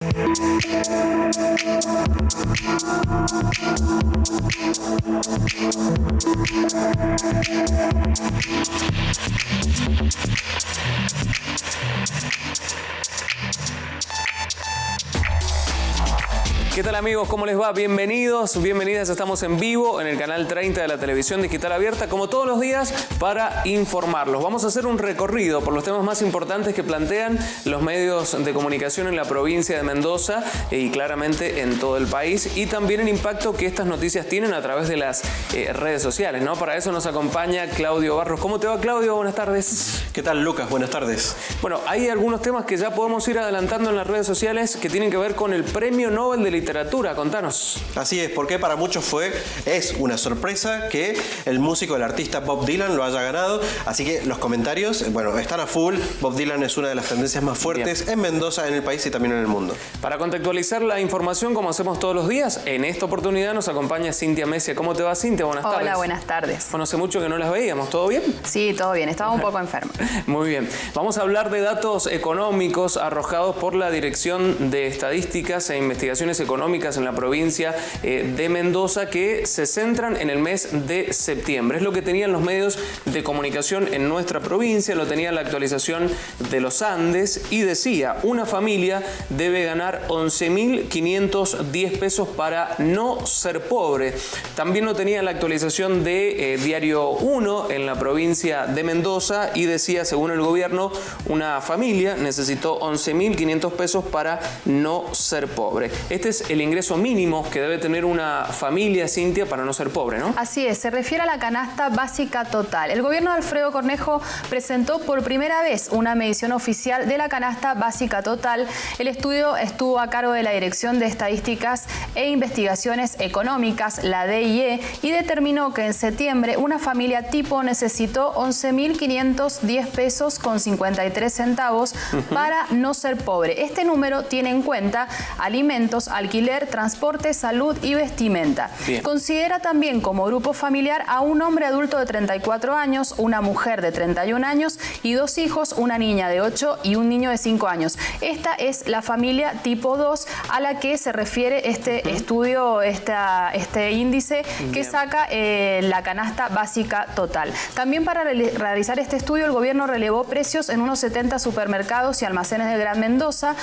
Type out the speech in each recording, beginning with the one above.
¿Qué tal amigos? ¿Cómo les va? Bienvenidos, bienvenidas. Estamos en vivo en el canal 30 de la televisión digital abierta, como todos los días, para informarlos. Vamos a hacer un recorrido por los temas más importantes que plantean los medios de comunicación en la provincia de Mendoza y claramente en todo el país, y también el impacto que estas noticias tienen a través de las redes sociales, ¿no? Para eso nos acompaña Claudio Barros. ¿Cómo te va, Claudio? Buenas tardes. ¿Qué tal, Lucas? Buenas tardes. Bueno, hay algunos temas que ya podemos ir adelantando en las redes sociales que tienen que ver con el Premio Nobel de Literatura. Contanos. Así es, porque para muchos es una sorpresa que el músico, el artista Bob Dylan lo haya ganado. Así que los comentarios, bueno, están a full. Bob Dylan es una de las tendencias más fuertes en Mendoza, en el país y también en el mundo. Para contextualizar la información, como hacemos todos los días, en esta oportunidad nos acompaña Cintia Mesia. ¿Cómo te va, Cintia? Buenas tardes. Hola, buenas tardes. Bueno, hace mucho que no las veíamos. ¿Todo bien? Sí, todo bien. Estaba un poco enferma. Muy bien. Vamos a hablar de datos económicos arrojados por la Dirección de Estadísticas e Investigaciones Económicas en la provincia de Mendoza, que se centran en el mes de septiembre. Es lo que tenían los medios de comunicación en nuestra provincia, lo tenía la actualización de los Andes, y decía: una familia debe ganar 11.510 pesos para no ser pobre. También lo tenía la actualización de Diario 1 en la provincia de Mendoza, y decía, según el gobierno, una familia necesitó 11.500 pesos para no ser pobre. Este es el ingreso mínimo que debe tener una familia, Cintia, para no ser pobre, ¿no? Así es, se refiere a la canasta básica total. El gobierno de Alfredo Cornejo presentó por primera vez una medición oficial de la canasta básica total. El estudio estuvo a cargo de la Dirección de Estadísticas e Investigaciones Económicas, la DIE, y determinó que en septiembre una familia tipo necesitó 11.510 pesos con 53 centavos para no ser pobre. Este número tiene en cuenta alimentos, alquiler, transporte, salud y vestimenta. Bien. Considera también como grupo familiar a un hombre adulto de 34 años, una mujer de 31 años y 2 hijos, una niña de 8 y un niño de 5 años. Esta es la familia tipo 2 a la que se refiere este estudio, este índice que saca la canasta básica total. También para realizar este estudio, el gobierno relevó precios en unos 70 supermercados y almacenes de Gran Mendoza.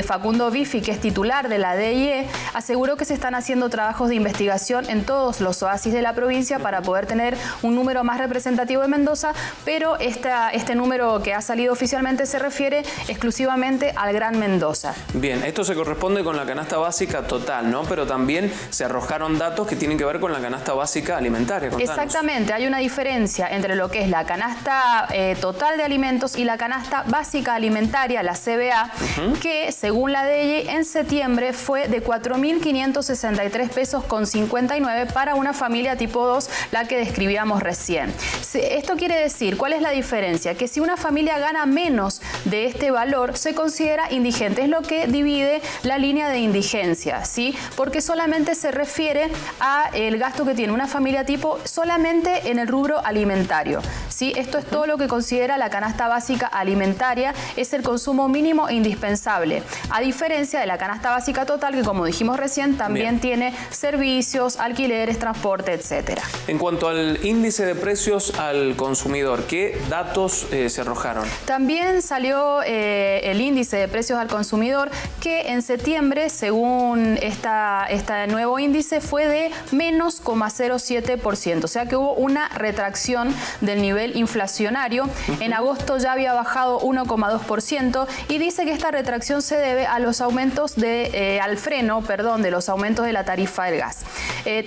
Facundo Bifi, que es titular de la DIE, aseguró que se están haciendo trabajos de investigación en todos los oasis de la provincia para poder tener un número más representativo de Mendoza, pero este número que ha salido oficialmente se refiere exclusivamente al Gran Mendoza. Bien, esto se corresponde con la canasta básica total, ¿no? Pero también se arrojaron datos que tienen que ver con la canasta básica alimentaria. Contanos. Exactamente, hay una diferencia entre lo que es la canasta total de alimentos y la canasta básica alimentaria, la CBA, que según la DIE en septiembre fue de 4.563 pesos con 59 para una familia tipo 2, la que describíamos recién. Esto quiere decir, ¿cuál es la diferencia? Que si una familia gana menos de este valor, se considera indigente. Es lo que divide la línea de indigencia, ¿sí? Porque solamente se refiere a el gasto que tiene una familia tipo solamente en el rubro alimentario, ¿sí? Esto es todo lo que considera la canasta básica alimentaria, es el consumo mínimo e indispensable, a diferencia de la canasta básica total, que como dijimos recién, también tiene servicios, alquileres, transporte, etcétera. En cuanto al índice de precios al consumidor, ¿qué datos se arrojaron? También salió el índice de precios al consumidor, que en septiembre, según este nuevo índice, fue de menos 0,07%, o sea que hubo una retracción del nivel inflacionario. En agosto ya había bajado 1,2% y dice que esta retracción se debe a los aumentos al freno de los aumentos de la tarifa del gas.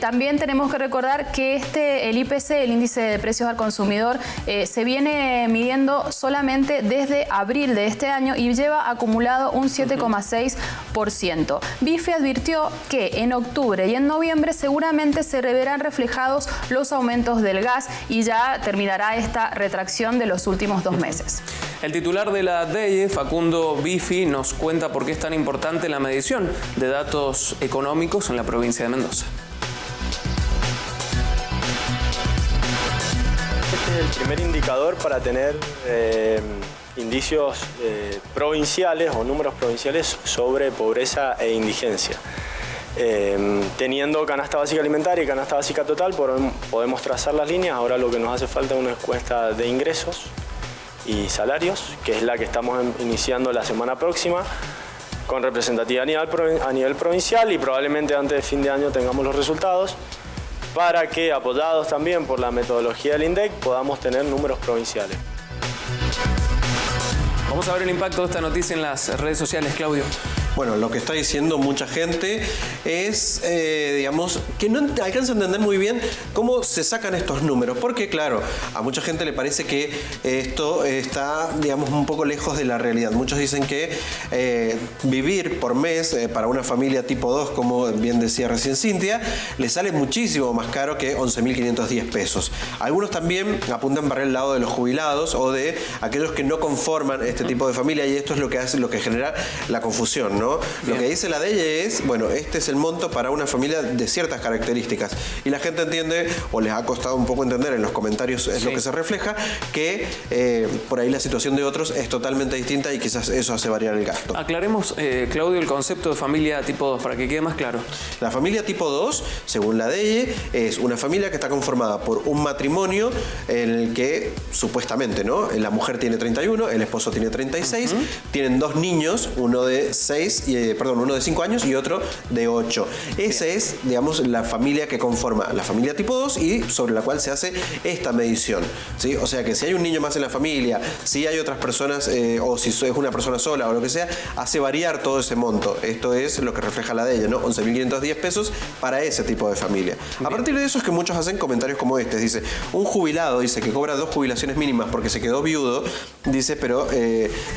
También tenemos que recordar que el IPC, el índice de precios al consumidor, se viene midiendo solamente desde abril de este año y lleva acumulado un 7,6%. Bifi advirtió que en octubre y en noviembre seguramente se verán reflejados los aumentos del gas y ya terminará esta retracción de los últimos 2 meses. El titular de la DIE, Facundo Bifi, nos cuenta por qué es tan importante la medición de datos económicos en la provincia de Mendoza. Este es el primer indicador para tener indicios provinciales o números provinciales sobre pobreza e indigencia. Teniendo canasta básica alimentaria y canasta básica total, podemos trazar las líneas. Ahora lo que nos hace falta es una encuesta de ingresos y salarios, que es la que estamos iniciando la semana próxima, con representatividad a nivel provincial, y probablemente antes de fin de año tengamos los resultados, para que, apoyados también por la metodología del INDEC, podamos tener números provinciales. Vamos a ver el impacto de esta noticia en las redes sociales, Claudio. Bueno, lo que está diciendo mucha gente es, digamos, que no alcanza a entender muy bien cómo se sacan estos números. Porque, claro, a mucha gente le parece que esto está, digamos, un poco lejos de la realidad. Muchos dicen que vivir por mes para una familia tipo 2, como bien decía recién Cintia, le sale muchísimo más caro que 11.510 pesos. Algunos también apuntan para el lado de los jubilados o de aquellos que no conforman este tipo de familia, y esto es lo que hace, lo que genera la confusión, ¿no? Lo que dice la DEIE es, bueno, este es el monto para una familia de ciertas características. Y la gente entiende, o les ha costado un poco entender, en los comentarios es lo que se refleja, que por ahí la situación de otros es totalmente distinta y quizás eso hace variar el gasto. Aclaremos, Claudio, el concepto de familia tipo 2, para que quede más claro. La familia tipo 2, según la DEIE, es una familia que está conformada por un matrimonio en el que, supuestamente, ¿no?, la mujer tiene 31, el esposo tiene 36, tienen 2 niños, uno de 5 años y otro de 8. Esa es, digamos, la familia que conforma la familia tipo 2 y sobre la cual se hace esta medición, ¿sí? O sea que si hay un niño más en la familia, si hay otras personas o si es una persona sola o lo que sea, hace variar todo ese monto. Esto es lo que refleja la de ella, ¿no? 11.510 pesos para ese tipo de familia. A partir de eso es que muchos hacen comentarios como este. Dice, un jubilado, dice, que cobra 2 jubilaciones mínimas porque se quedó viudo, dice, pero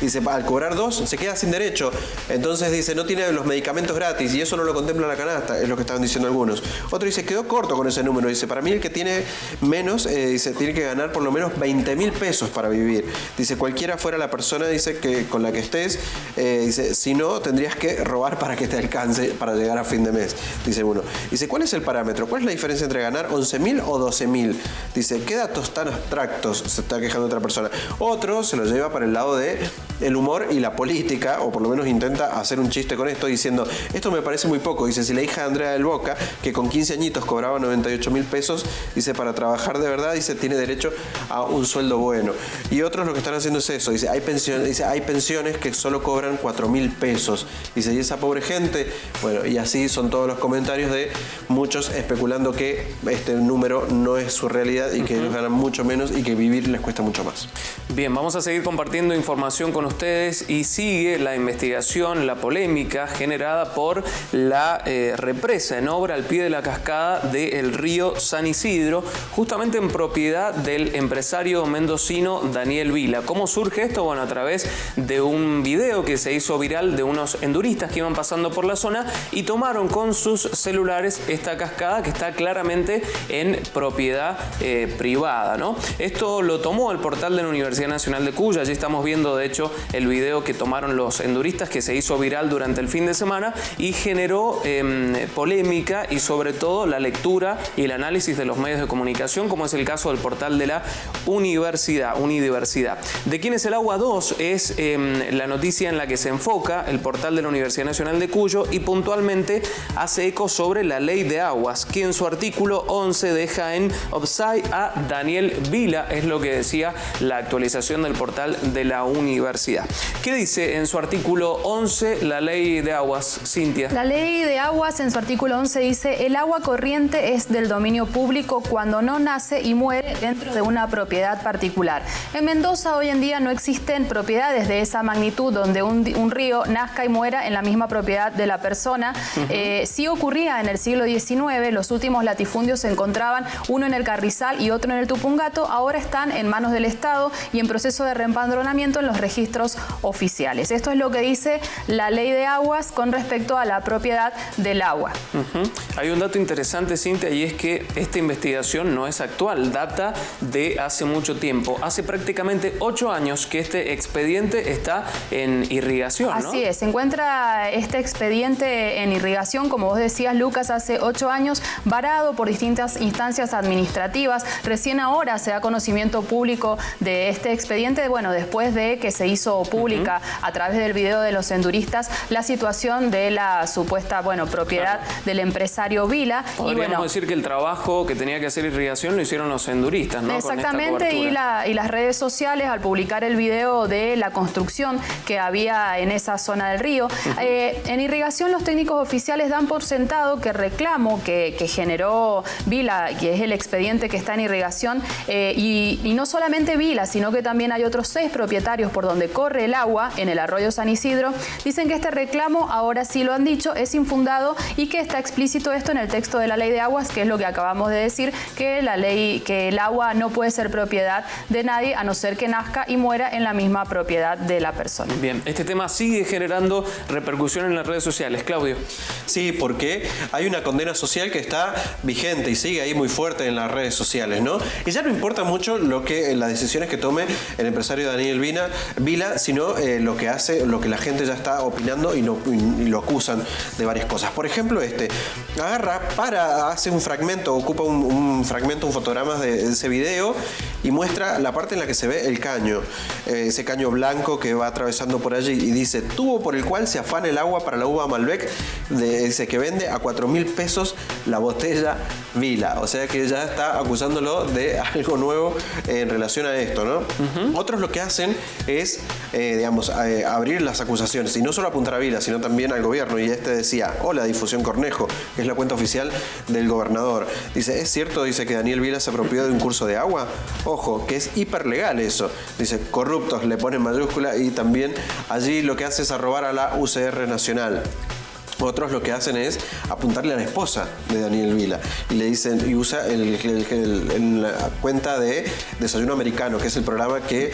dice, al cobrar 2 se queda sin derecho. Entonces dice, no tiene los medicamentos gratis y eso no lo contempla la canasta, es lo que estaban diciendo algunos. Otro dice, quedó corto con ese número. Dice, para mí el que tiene menos, dice, tiene que ganar por lo menos 20.000 pesos para vivir. Dice, cualquiera fuera la persona, dice, que con la que estés, dice, si no, tendrías que robar para que te alcance para llegar a fin de mes, dice uno. Dice, ¿cuál es el parámetro? ¿Cuál es la diferencia entre ganar 11.000 o 12.000? Dice, ¿qué datos tan abstractos? Se está quejando otra persona. Otro se lo lleva para el lado de el humor y la política, o por lo menos intenta hacer un chiste con esto diciendo, esto me parece muy poco. Dice, si la hija de Andrea del Boca, que con 15 añitos cobraba 98.000 pesos, dice, para trabajar de verdad, dice, tiene derecho a un sueldo bueno. Y otros lo que están haciendo es eso. Dice, hay pensiones que solo cobran 4.000 pesos. Dice, y esa pobre gente, bueno, y así son todos los comentarios de muchos especulando que este número no es su realidad y que ellos ganan mucho menos y que vivir les cuesta mucho más. Bien, vamos a seguir compartiendo información con ustedes y sigue la investigación, la polémica generada por la represa en obra al pie de la cascada del río San Isidro, justamente en propiedad del empresario mendocino Daniel Vila. ¿Cómo surge esto? Bueno, a través de un video que se hizo viral de unos enduristas que iban pasando por la zona y tomaron con sus celulares esta cascada que está claramente en propiedad privada, ¿no? Esto lo tomó el portal de la Universidad Nacional de Cuyo. Allí estamos viendo, de hecho, el video que tomaron los enduristas, que se hizo viral durante el fin de semana y generó polémica y sobre todo la lectura y el análisis de los medios de comunicación, como es el caso del portal de la Universidad. ¿De quién es el agua 2? Es la noticia en la que se enfoca el portal de la Universidad Nacional de Cuyo y puntualmente hace eco sobre la ley de aguas, que en su artículo 11 deja en offside a Daniel Vila, es lo que decía la actualización del portal de la universidad. ¿Qué dice en su artículo 11 la ley de aguas, Cintia? La ley de aguas en su artículo 11 dice, el agua corriente es del dominio público cuando no nace y muere dentro de una propiedad particular. En Mendoza hoy en día no existen propiedades de esa magnitud donde un río nazca y muera en la misma propiedad de la persona. Sí ocurría en el siglo XIX, los últimos latifundios se encontraban uno en el Carrizal y otro en el Tupungato, ahora están en manos del Estado y en proceso de reempadronamiento en los registros oficiales. Esto es lo que dice la ley de aguas con respecto a la propiedad del agua. Hay un dato interesante, Cintia, y es que esta investigación no es actual, data de hace mucho tiempo. Hace prácticamente 8 años que este expediente está en irrigación, ¿no? Así es, se encuentra este expediente en irrigación, como vos decías, Lucas, hace 8 años, varado por distintas instancias administrativas. Recién ahora se da conocimiento público de este expediente, bueno, después de que se hizo pública a través del video de los enduristas la situación de la supuesta, bueno, propiedad del empresario Vila. Podríamos decir que el trabajo que tenía que hacer irrigación lo hicieron los enduristas, ¿no? Exactamente, y las redes sociales, al publicar el video de la construcción que había en esa zona del río. En irrigación, los técnicos oficiales dan por sentado que reclamo que generó Vila, que es el expediente que está en irrigación, y no solamente Vila, sino que también hay otros 6 propietarios por donde corre el agua en el arroyo San Isidro, dicen que este reclamo, ahora sí lo han dicho, es infundado y que está explícito esto en el texto de la ley de aguas, que es lo que acabamos de decir, que la ley, que el agua no puede ser propiedad de nadie a no ser que nazca y muera en la misma propiedad de la persona. Bien, este tema sigue generando repercusión en las redes sociales. Claudio. Sí, porque hay una condena social que está vigente y sigue ahí muy fuerte en las redes sociales, ¿no? Y ya no importa mucho las decisiones que tome el empresario Daniel Vila, sino lo que hace, lo que la gente ya está opinando y lo acusan de varias cosas. Por ejemplo, hace un fragmento, ocupa un fragmento, un fotograma de ese video y muestra la parte en la que se ve el caño, ese caño blanco que va atravesando por allí, y dice: tubo por el cual se afana el agua para la uva Malbec, dice que vende a 4.000 pesos la botella Vila. O sea que ya está acusándolo de algo nuevo en relación a esto, ¿no? Otros lo que hacen es, abrir las acusaciones, y no solo apuntar a Vila, sino también al gobierno. Y decía: hola, Difusión Cornejo, que es la cuenta oficial del gobernador. Dice: ¿es cierto? Dice que Daniel Vila se apropió de un curso de agua. Ojo, que es hiperlegal eso. Dice: corruptos, le ponen mayúscula, y también allí lo que hace es arrobar a la UCR Nacional. Otros lo que hacen es apuntarle a la esposa de Daniel Vila y le dicen, y usa la cuenta de Desayuno Americano, que es el programa que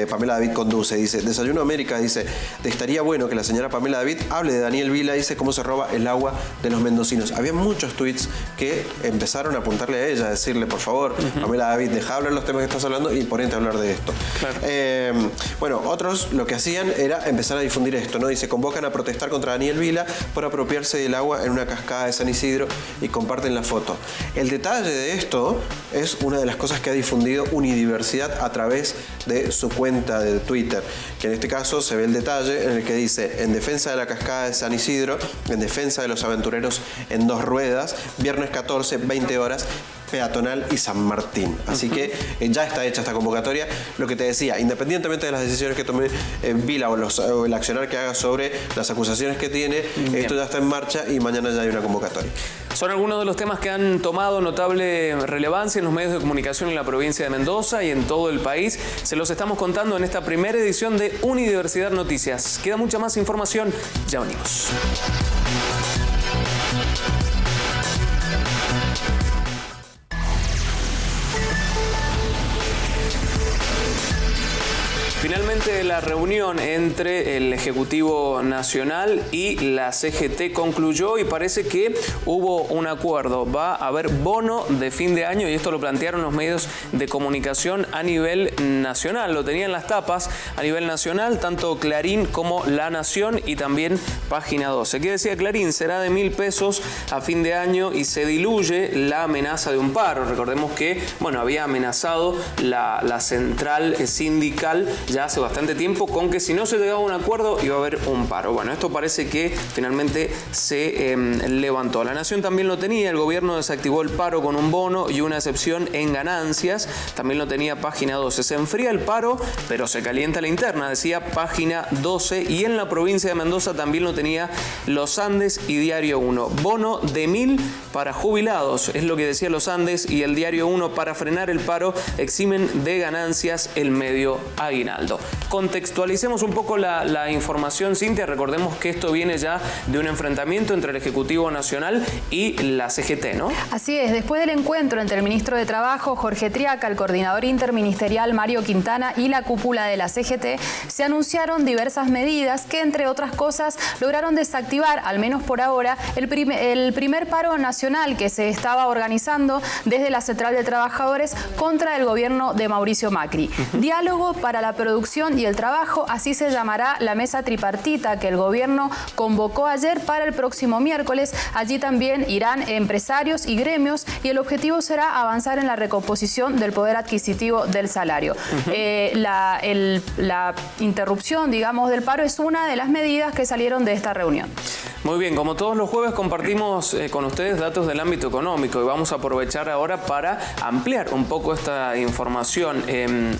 Pamela David conduce. Dice: Desayuno América, dice, estaría bueno que la señora Pamela David hable de Daniel Vila, dice, cómo se roba el agua de los mendocinos. Había muchos tweets que empezaron a apuntarle a ella, a decirle: por favor, Pamela David, deja hablar los temas que estás hablando y ponete a hablar de esto. Claro. Bueno, otros lo que hacían era empezar a difundir esto, ¿no? Dice: convocan a protestar contra Daniel Vila por apropiarse del agua en una cascada de San Isidro, y comparten la foto. El detalle de esto es una de las cosas que ha difundido Unidiversidad a través de su cuenta de Twitter, que en este caso se ve el detalle en el que dice: en defensa de la cascada de San Isidro, en defensa de los aventureros en 2 ruedas, viernes 14, 20 horas, peatonal y San Martín. Así que ya está hecha esta convocatoria. Lo que te decía, independientemente de las decisiones que tome Vila o el accionar que haga sobre las acusaciones que tiene, esto ya está en marcha y mañana ya hay una convocatoria. Son algunos de los temas que han tomado notable relevancia en los medios de comunicación en la provincia de Mendoza y en todo el país. Se los estamos contando en esta primera edición de Unidiversidad Noticias. Queda mucha más información, ya venimos. Finalmente, la reunión entre el Ejecutivo Nacional y la CGT concluyó y parece que hubo un acuerdo. Va a haber bono de fin de año, y esto lo plantearon los medios de comunicación a nivel nacional. Lo tenían las tapas a nivel nacional, tanto Clarín como La Nación y también Página 12. ¿Qué decía Clarín? Será de 1.000 pesos a fin de año y se diluye la amenaza de un paro. Recordemos que, bueno, había amenazado la central sindical ya hace bastante tiempo con que si no se llegaba a un acuerdo iba a haber un paro. Bueno, esto parece que finalmente se levantó. La Nación también lo tenía, el gobierno desactivó el paro con un bono y una excepción en ganancias, también lo tenía Página 12. Se enfría el paro, pero se calienta la interna, decía Página 12, y en la provincia de Mendoza también lo tenía Los Andes y Diario 1. Bono de 1.000 para jubilados, es lo que decía Los Andes y el Diario 1, para frenar el paro, eximen de ganancias el medio aguinaldo. Contextualicemos un poco la información, Cintia. Recordemos que esto viene ya de un enfrentamiento entre el Ejecutivo Nacional y la CGT, ¿no? Así es, después del encuentro entre el ministro de Trabajo, Jorge Triaca, el coordinador interministerial, Mario Quintana, y la cúpula de la CGT, se anunciaron diversas medidas que, entre otras cosas, lograron desactivar, al menos por ahora, el primer paro nacional que se estaba organizando desde la Central de Trabajadores contra el gobierno de Mauricio Macri. Diálogo para la producción y el trabajo, así se llamará la mesa tripartita que el gobierno convocó ayer para el próximo miércoles. Allí también irán empresarios y gremios y el objetivo será avanzar en la recomposición del poder adquisitivo del salario. La interrupción, digamos, del paro es una de las medidas que salieron de esta reunión. Muy bien, como todos los jueves compartimos con ustedes datos del ámbito económico y vamos a aprovechar ahora para ampliar un poco esta información,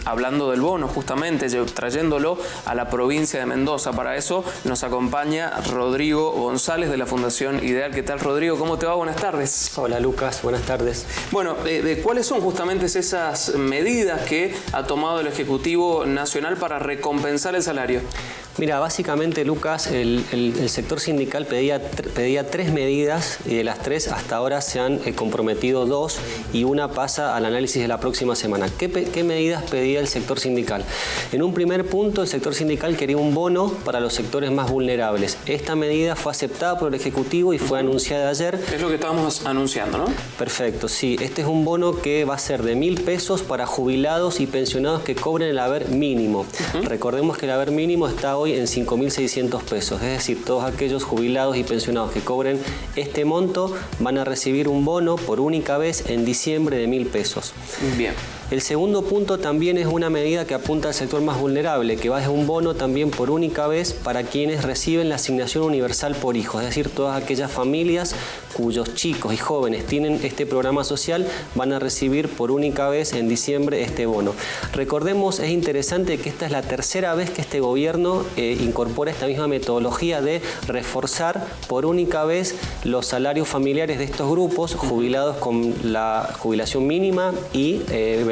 hablando del bono justamente, trayéndolo a la provincia de Mendoza. Para eso nos acompaña Rodrigo González de la Fundación Ideal. ¿Qué tal, Rodrigo? ¿Cómo te va? Buenas tardes. Hola, Lucas. Buenas tardes. Bueno, ¿cuáles son justamente esas medidas que ha tomado el Ejecutivo Nacional para recompensar el salario? Mira, básicamente, Lucas, el sector sindical pedía 3 medidas y de las 3 hasta ahora se han comprometido 2 y una pasa al análisis de la próxima semana. ¿Qué medidas pedía el sector sindical? En un primer punto, el sector sindical quería un bono para los sectores más vulnerables. Esta medida fue aceptada por el Ejecutivo y fue anunciada ayer. Es lo que estábamos anunciando, ¿no? Perfecto, sí. Este es un bono que va a ser de 1.000 pesos para jubilados y pensionados que cobren el haber mínimo. Recordemos que el haber mínimo está hoy en 5.600 pesos, es decir, todos aquellos jubilados y pensionados que cobren este monto van a recibir un bono por única vez en diciembre de 1.000 pesos. Bien. El segundo punto también es una medida que apunta al sector más vulnerable, que va a ser un bono también por única vez para quienes reciben la asignación universal por hijo, es decir, todas aquellas familias cuyos chicos y jóvenes tienen este programa social van a recibir por única vez en diciembre este bono. Recordemos, es interesante que esta es la tercera vez que este gobierno incorpora esta misma metodología de reforzar por única vez los salarios familiares de estos grupos, jubilados con la jubilación mínima y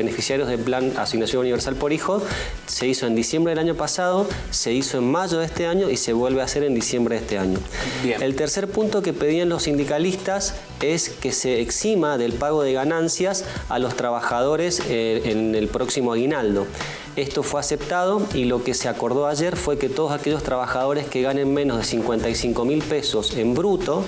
beneficiarios del plan Asignación Universal por Hijo. Se hizo en diciembre del año pasado, se hizo en mayo de este año y se vuelve a hacer en diciembre de este año. Bien. El tercer punto que pedían los sindicalistas es que se exima del pago de ganancias a los trabajadores en el próximo aguinaldo. Esto fue aceptado y lo que se acordó ayer fue que todos aquellos trabajadores que ganen menos de 55.000 pesos en bruto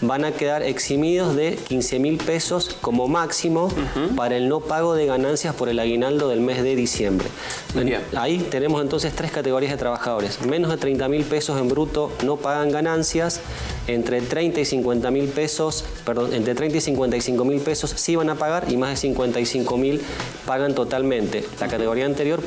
van a quedar eximidos de 15.000 pesos como máximo para el no pago de ganancias por el aguinaldo del mes de diciembre. Bien. Ahí tenemos entonces 3 categorías de trabajadores. Menos de 30.000 pesos en bruto no pagan ganancias. Entre 30 y 50.000 pesos, perdón, entre 30 y 55.000 pesos sí van a pagar y más de 55.000 pagan totalmente. La categoría anterior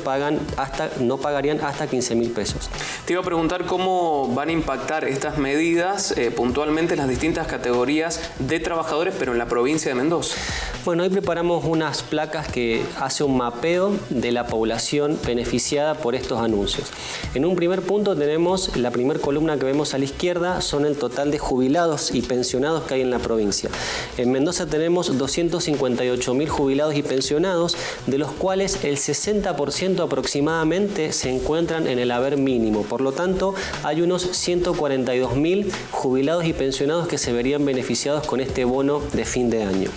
no pagarían hasta 15.000 pesos. Te iba a preguntar cómo van a impactar estas medidas puntualmente en las distintas categorías de trabajadores, pero en la provincia de Mendoza. Bueno, hoy preparamos unas placas que hace un mapeo de la población beneficiada por estos anuncios. En un primer punto tenemos la primera columna que vemos a la izquierda, son el total de jubilados y pensionados que hay en la provincia. En Mendoza tenemos 258.000 jubilados y pensionados, de los cuales el 60% aproximadamente se encuentran en el haber mínimo. Por lo tanto, hay unos 142.000 jubilados y pensionados que se verían beneficiados con este bono de fin de año.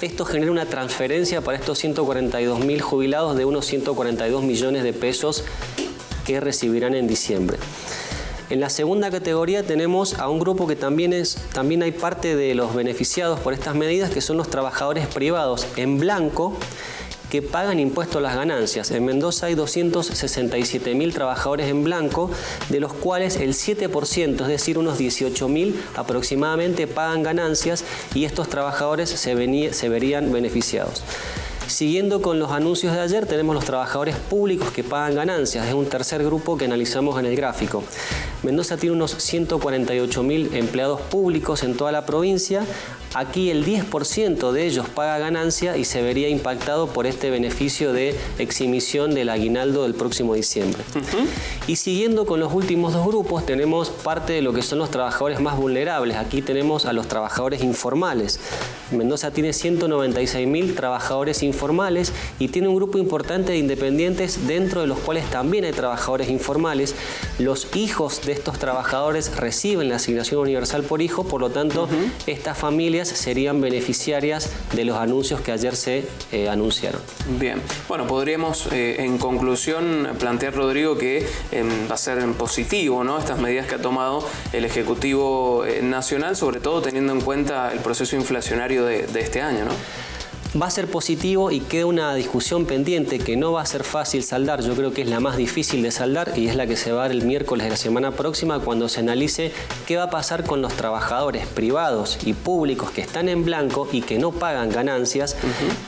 Esto genera una transferencia para estos 142.000 jubilados de unos 142 millones de pesos que recibirán en diciembre. En la segunda categoría tenemos a un grupo que también hay parte de los beneficiados por estas medidas, que son los trabajadores privados en blanco que pagan impuesto a las ganancias. En Mendoza hay 267.000 trabajadores en blanco, de los cuales el 7%, es decir, unos 18.000 aproximadamente, pagan ganancias y estos trabajadores se verían beneficiados. Siguiendo con los anuncios de ayer, tenemos los trabajadores públicos que pagan ganancias. Es un tercer grupo que analizamos en el gráfico. Mendoza tiene unos 148.000 empleados públicos en toda la provincia. Aquí el 10% de ellos paga ganancia y se vería impactado por este beneficio de exhibición del aguinaldo del próximo diciembre. Y siguiendo con los últimos dos grupos, tenemos parte de lo que son los trabajadores más vulnerables. Aquí tenemos a los trabajadores informales. Mendoza tiene 196.000 trabajadores informales y tiene un grupo importante de independientes dentro de los cuales también hay trabajadores informales. Los hijos de estos trabajadores reciben la asignación universal por hijo, por lo tanto, estas familias serían beneficiarias de los anuncios que ayer se anunciaron. Bien, bueno, podríamos en conclusión plantear, Rodrigo, que va a ser positivo, ¿no?, estas medidas que ha tomado el Ejecutivo Nacional, sobre todo teniendo en cuenta el proceso inflacionario de este año, ¿no? Va a ser positivo y queda una discusión pendiente que no va a ser fácil saldar. Yo creo que es la más difícil de saldar y es la que se va a dar el miércoles de la semana próxima cuando se analice qué va a pasar con los trabajadores privados y públicos que están en blanco y que no pagan ganancias.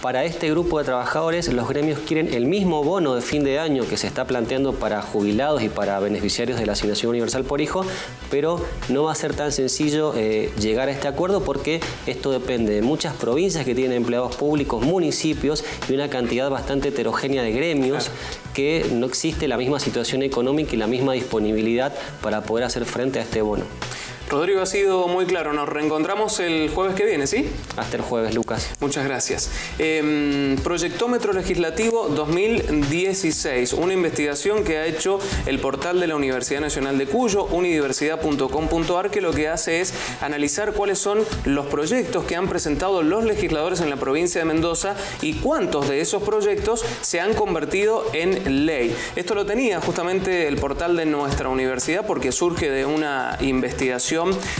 Para este grupo de trabajadores, los gremios quieren el mismo bono de fin de año que se está planteando para jubilados y para beneficiarios de la asignación universal por hijo, pero no va a ser tan sencillo llegar a este acuerdo porque esto depende de muchas provincias que tienen empleados públicos, municipios y una cantidad bastante heterogénea de gremios, que no existe la misma situación económica y la misma disponibilidad para poder hacer frente a este bono. Rodrigo, ha sido muy claro. Nos reencontramos el jueves que viene, ¿sí? Hasta el jueves, Lucas. Muchas gracias. Proyectómetro Legislativo 2016, una investigación que ha hecho el portal de la Universidad Nacional de Cuyo, unidiversidad.com.ar, que lo que hace es analizar cuáles son los proyectos que han presentado los legisladores en la provincia de Mendoza y cuántos de esos proyectos se han convertido en ley. Esto lo tenía justamente el portal de nuestra universidad porque surge de una investigación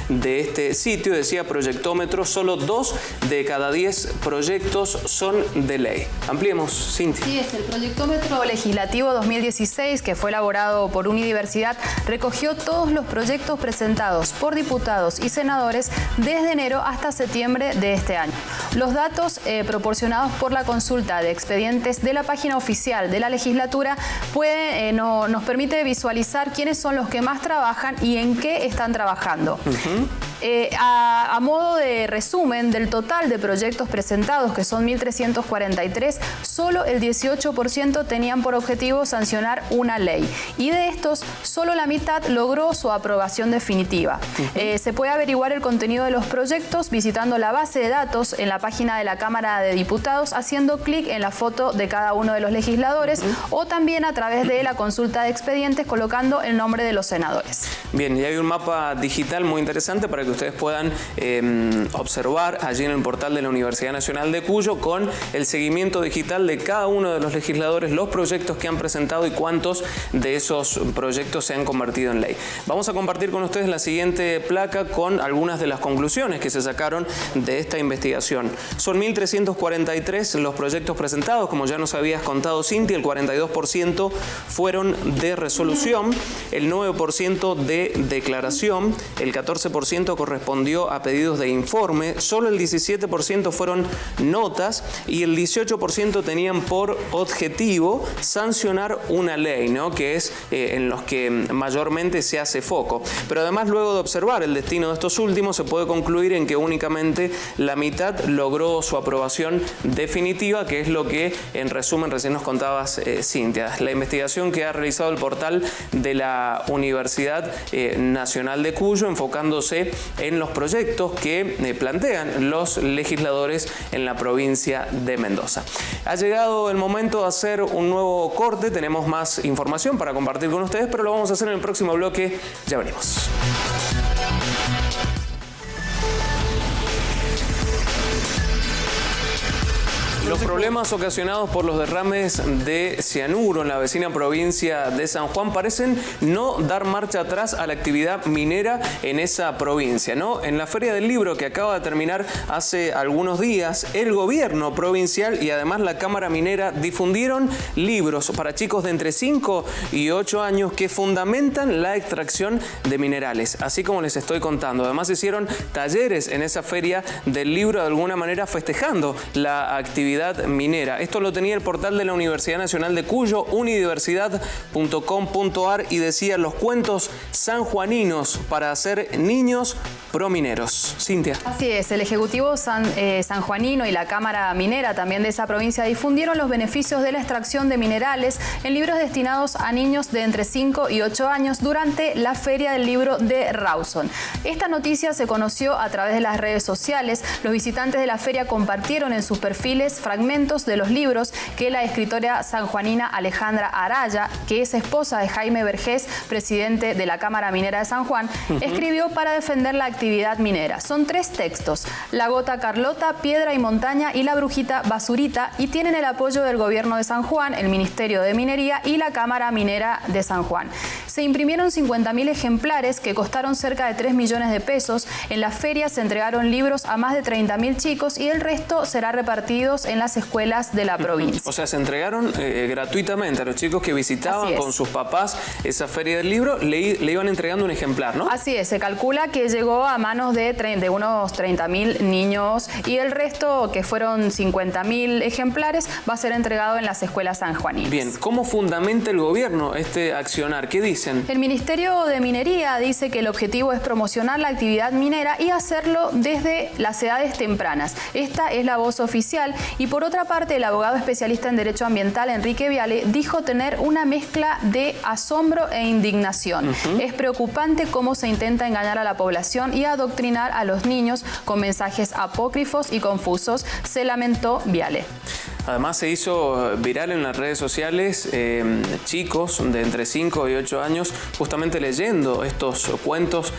de este sitio. Decía Proyectómetro, solo 2 de cada 10 proyectos son de ley. Ampliemos, Cintia. Sí, es el Proyectómetro Legislativo 2016, que fue elaborado por Unidiversidad, recogió todos los proyectos presentados por diputados y senadores desde enero hasta septiembre de este año. Los datos proporcionados por la consulta de expedientes de la página oficial de la legislatura nos permite visualizar quiénes son los que más trabajan y en qué están trabajando. A modo de resumen, del total de proyectos presentados, que son 1.343, solo el 18% tenían por objetivo sancionar una ley. Y de estos, solo la mitad logró su aprobación definitiva. Se puede averiguar el contenido de los proyectos visitando la base de datos en la página de la Cámara de Diputados, haciendo clic en la foto de cada uno de los legisladores o también a través de la consulta de expedientes colocando el nombre de los senadores. Bien, y hay un mapa digital muy interesante para que ustedes puedan observar allí en el portal de la Universidad Nacional de Cuyo, con el seguimiento digital de cada uno de los legisladores, los proyectos que han presentado y cuántos de esos proyectos se han convertido en ley. Vamos a compartir con ustedes la siguiente placa con algunas de las conclusiones que se sacaron de esta investigación. Son 1.343 los proyectos presentados, como ya nos habías contado, Cintia. El 42% fueron de resolución, el 9% de declaración, el 14% correspondió a pedidos de informe, solo el 17% fueron notas y el 18% tenían por objetivo sancionar una ley, ¿no?, que es en los que mayormente se hace foco. Pero además, luego de observar el destino de estos últimos, se puede concluir en que únicamente la mitad logró su aprobación definitiva, que es lo que en resumen recién nos contabas, Cintia. La investigación que ha realizado el portal de la Universidad Nacional de Cuyo, enfocándose en los proyectos que plantean los legisladores en la provincia de Mendoza. Ha llegado el momento de hacer un nuevo corte. Tenemos más información para compartir con ustedes, pero lo vamos a hacer en el próximo bloque. Ya venimos. Los problemas ocasionados por los derrames de cianuro en la vecina provincia de San Juan parecen no dar marcha atrás a la actividad minera en esa provincia, ¿no? En la Feria del Libro que acaba de terminar hace algunos días, el gobierno provincial y además la Cámara Minera difundieron libros para chicos de entre 5 y 8 años que fundamentan la extracción de minerales, así como les estoy contando. Además, hicieron talleres en esa Feria del Libro, de alguna manera festejando la actividad actividad minera. Esto lo tenía el portal de la Universidad Nacional de Cuyo, unidiversidad.com.ar, y decía: los cuentos sanjuaninos para hacer niños promineros. Cintia. Así es, el Ejecutivo sanjuanino y la Cámara Minera también de esa provincia difundieron los beneficios de la extracción de minerales en libros destinados a niños de entre 5 y 8 años durante la Feria del Libro de Rawson. Esta noticia se conoció a través de las redes sociales. Los visitantes de la feria compartieron en sus perfiles fragmentos de los libros que la escritora sanjuanina Alejandra Araya, que es esposa de Jaime Vergés, presidente de la Cámara Minera de San Juan, escribió para defender la actividad minera. Son 3 textos: La Gota Carlota, Piedra y Montaña y La Brujita Basurita, y tienen el apoyo del Gobierno de San Juan, el Ministerio de Minería y la Cámara Minera de San Juan. Se imprimieron 50.000 ejemplares que costaron cerca de 3 millones de pesos. En la feria se entregaron libros a más de 30.000 chicos y el resto será repartidos en las escuelas de la provincia. O sea, se entregaron gratuitamente a los chicos que visitaban con sus papás esa feria del libro, le iban entregando un ejemplar, ¿no? Así es, se calcula que llegó a manos de unos 30.000 niños, y el resto, que fueron 50.000 ejemplares, va a ser entregado en las escuelas sanjuaninas. Bien, ¿cómo fundamenta el gobierno este accionar? ¿Qué dicen? El Ministerio de Minería dice que el objetivo es promocionar la actividad minera y hacerlo desde las edades tempranas. Esta es la voz oficial, y por otra parte el abogado especialista en Derecho Ambiental Enrique Viale dijo tener una mezcla de asombro e indignación. Es preocupante cómo se intenta engañar a la población y adoctrinar a los niños con mensajes apócrifos y confusos, se lamentó Viale. Además se hizo viral en las redes sociales chicos de entre 5 y 8 años justamente leyendo estos cuentos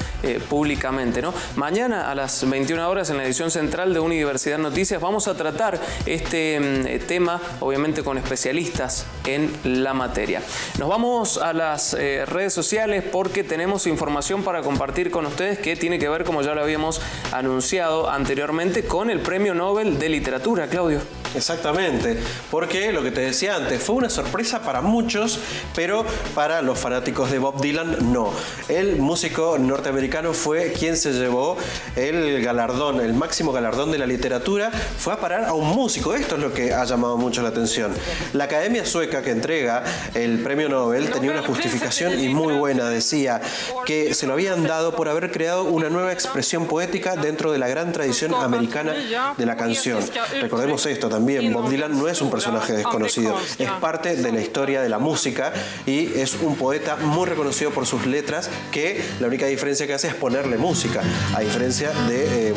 públicamente, ¿no? Mañana a las 21 horas en la edición central de Unidiversidad Noticias vamos a tratar este tema, obviamente con especialistas en la materia. Nos vamos a las redes sociales porque tenemos información para compartir con ustedes que tiene que ver, como ya lo habíamos anunciado anteriormente, con el Premio Nobel de Literatura. Claudio. Exactamente, porque lo que te decía antes, fue una sorpresa para muchos, pero para los fanáticos de Bob Dylan no. El músico norteamericano fue quien se llevó el galardón, el máximo galardón de la literatura, fue a parar a un músico. Esto es lo que ha llamado mucho la atención. La Academia Sueca que entrega el premio Nobel tenía una justificación y muy buena. Decía que se lo habían dado por haber creado una nueva expresión poética dentro de la gran tradición americana de la canción. Recordemos esto también, Bob Dylan no es un personaje desconocido, es parte de la historia de la música y es un poeta muy reconocido por sus letras, que la única diferencia que hace es ponerle música, a diferencia de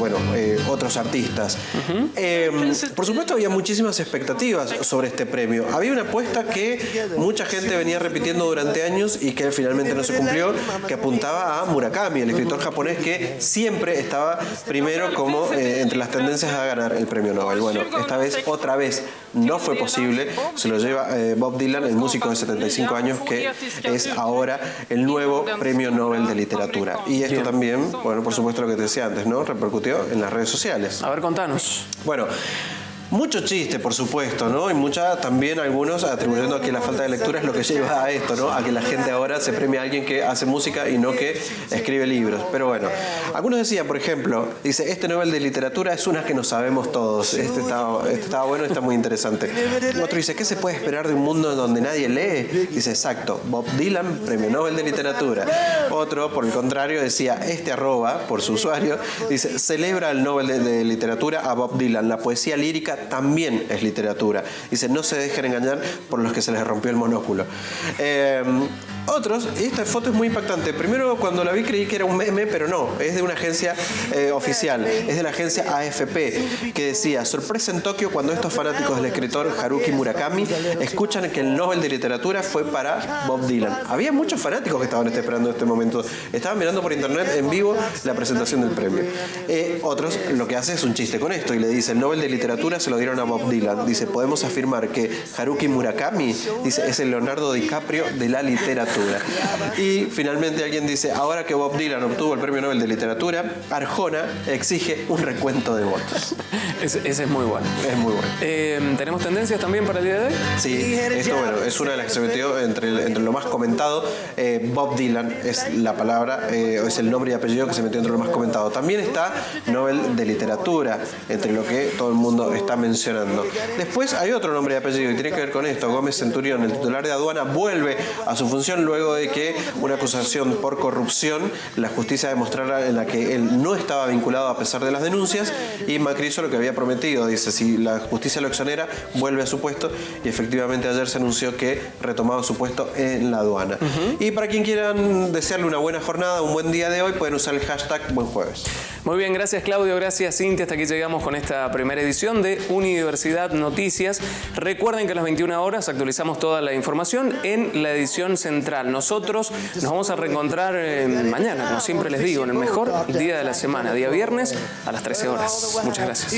otros artistas. Por supuesto había muchísimas expectativas sobre este premio. Había una apuesta que mucha gente venía repitiendo durante años y que finalmente no se cumplió, que apuntaba a Murakami, el escritor japonés que siempre estaba primero como entre las tendencias a ganar el premio Nobel. Bueno, esta vez, otra vez, no fue posible. Se lo lleva Bob Dylan, el músico de 75 años, que es ahora el nuevo premio Nobel de Literatura. Y esto también, bueno, por supuesto lo que te decía antes, ¿no? Repercutió en las redes sociales. A ver, contanos. Bueno, mucho chiste, por supuesto, ¿no? Y mucha también algunos atribuyendo a que la falta de lectura es lo que lleva a esto, ¿no? A que la gente ahora se premie a alguien que hace música y no que escribe libros. Pero bueno, algunos decían, por ejemplo, dice, este Nobel de Literatura es una que no sabemos todos. Este estaba bueno, está muy interesante. Otro dice, ¿qué se puede esperar de un mundo donde nadie lee? Dice, exacto, Bob Dylan, premio Nobel de Literatura. Otro, por el contrario, decía, por su usuario, dice, celebra el Nobel de Literatura a Bob Dylan. La poesía lírica también es literatura. Dice, no se dejen engañar por los que se les rompió el monóculo. Otros, y esta foto es muy impactante. Primero, cuando la vi creí que era un meme, pero no, es de una agencia oficial, es de la agencia AFP, que decía, sorpresa en Tokio cuando estos fanáticos del escritor Haruki Murakami escuchan que el Nobel de Literatura fue para Bob Dylan. Había muchos fanáticos que estaban esperando este momento, estaban mirando por internet en vivo la presentación del premio. Otros, lo que hace es un chiste con esto y le dice, el Nobel de Literatura se lo dieron a Bob Dylan. Dice, podemos afirmar que Haruki Murakami, dice, es el Leonardo DiCaprio de la literatura. literatura. Y finalmente alguien dice, ahora que Bob Dylan obtuvo el Premio Nobel de Literatura, Arjona exige un recuento de votos. Ese es muy bueno. Es muy bueno. ¿Tenemos tendencias también para el día de hoy? Sí, esto bueno, es una de las que se metió entre lo más comentado. Bob Dylan es la palabra, es el nombre y apellido que se metió entre lo más comentado. También está Nobel de Literatura, entre lo que todo el mundo está mencionando. Después hay otro nombre y apellido y tiene que ver con esto. Gómez Centurión, el titular de aduana, vuelve a su función luego de que una acusación por corrupción, la justicia demostrara en la que él no estaba vinculado a pesar de las denuncias, y Macri hizo lo que había prometido. Dice, si la justicia lo exonera, vuelve a su puesto, y efectivamente ayer se anunció que retomaba su puesto en la aduana. Y para quien quieran desearle una buena jornada, un buen día de hoy, pueden usar el hashtag Buen Jueves. Muy bien, gracias Claudio, gracias Cintia. Hasta aquí llegamos con esta primera edición de Universidad Noticias. Recuerden que a las 21 horas actualizamos toda la información en la edición central. Nosotros nos vamos a reencontrar mañana, como siempre les digo, en el mejor día de la semana, día viernes a las 13 horas. Muchas gracias.